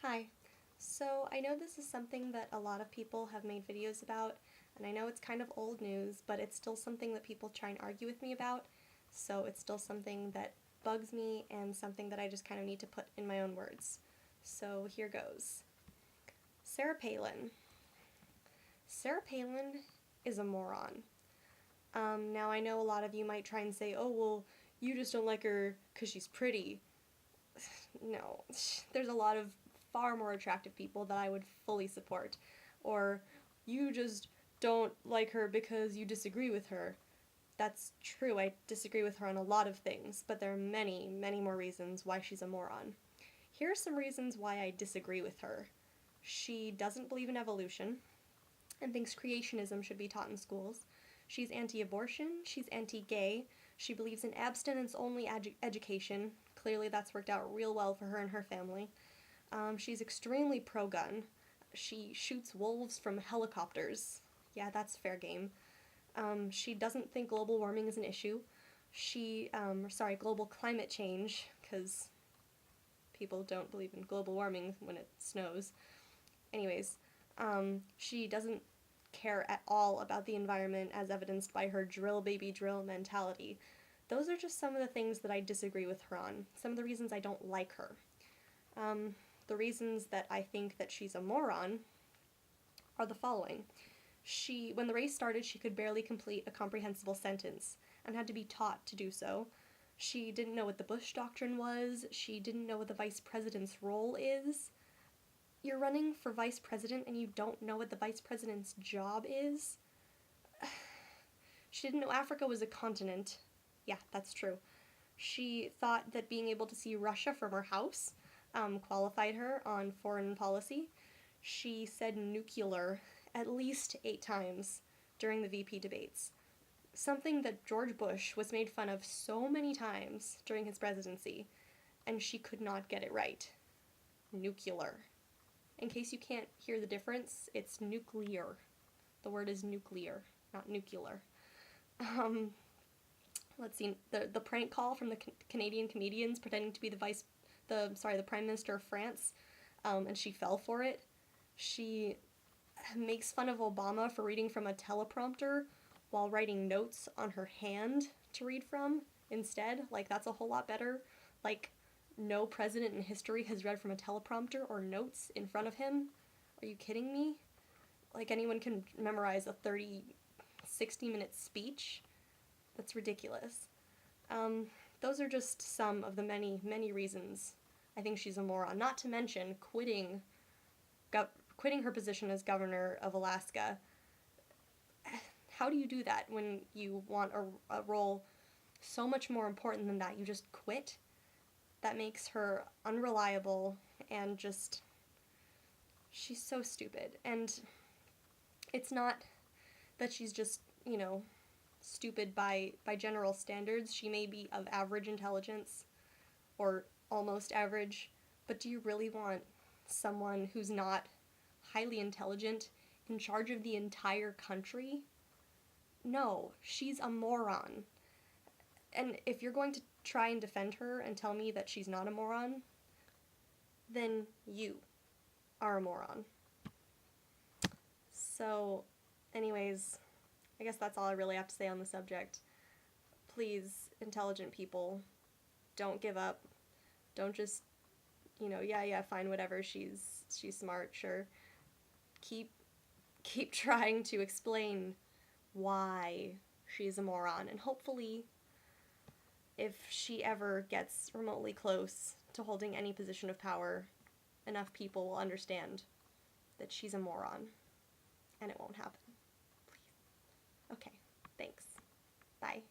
Hi. So I know this is something that a lot of people have made videos about, and I know it's kind of old news, but it's still something that people try and argue with me about, so it's still something that bugs me and something that I just kind of need to put in my own words. So here goes. Sarah Palin. Sarah Palin is a moron. Now I know a lot of you might try and say, oh, well, you just don't like her because she's pretty. No, there's a lot of far more attractive people that I would fully support. Or, you just don't like her because you disagree with her. That's true, I disagree with her on a lot of things, but there are many, many more reasons why she's a moron. Here are some reasons why I disagree with her. She doesn't believe in evolution, and thinks creationism should be taught in schools. She's anti-abortion, she's anti-gay, she believes in abstinence-only education. Clearly that's worked out real well for her and her family. She's extremely pro-gun. She shoots wolves from helicopters. Yeah, that's fair game. She doesn't think global warming is an issue. Global climate change, because people don't believe in global warming when it snows. Anyways, she doesn't care at all about the environment as evidenced by her drill baby drill mentality. Those are just some of the things that I disagree with her on, some of the reasons I don't like her. The reasons that I think that she's a moron are the following. When the race started, she could barely complete a comprehensible sentence and had to be taught to do so. She didn't know what the Bush Doctrine was. She didn't know what the vice president's role is. You're running for vice president and you don't know what the vice president's job is? She didn't know Africa was a continent. Yeah, that's true. She thought that being able to see Russia from her house qualified her on foreign policy. She said nuclear at least 8 times during the VP debates, something that George Bush was made fun of so many times during his presidency, and she could not get it right. Nuclear. In case you can't hear the difference, it's nuclear. The word is nuclear, not nuclear. Let's see, the prank call from the Canadian comedians pretending to be the Prime Minister of France, and she fell for it. She makes fun of Obama for reading from a teleprompter while writing notes on her hand to read from instead. Like, that's a whole lot better. Like, no president in history has read from a teleprompter or notes in front of him. Are you kidding me? Like, anyone can memorize a 60-minute speech? That's ridiculous. Those are just some of the many, many reasons I think she's a moron. Not to mention quitting her position as governor of Alaska. How do you do that when you want a role so much more important than that? You just quit? That makes her unreliable and just... she's so stupid. And it's not that she's just, stupid by general standards. She may be of average intelligence or almost average, but do you really want someone who's not highly intelligent in charge of the entire country? No, she's a moron. And if you're going to try and defend her and tell me that she's not a moron, then you are a moron. So, anyways, I guess that's all I really have to say on the subject. Please, intelligent people, don't give up. Don't just, fine, whatever, she's smart, sure. Keep trying to explain why she's a moron, and hopefully, if she ever gets remotely close to holding any position of power, enough people will understand that she's a moron, and it won't happen. Please. Okay, thanks. Bye.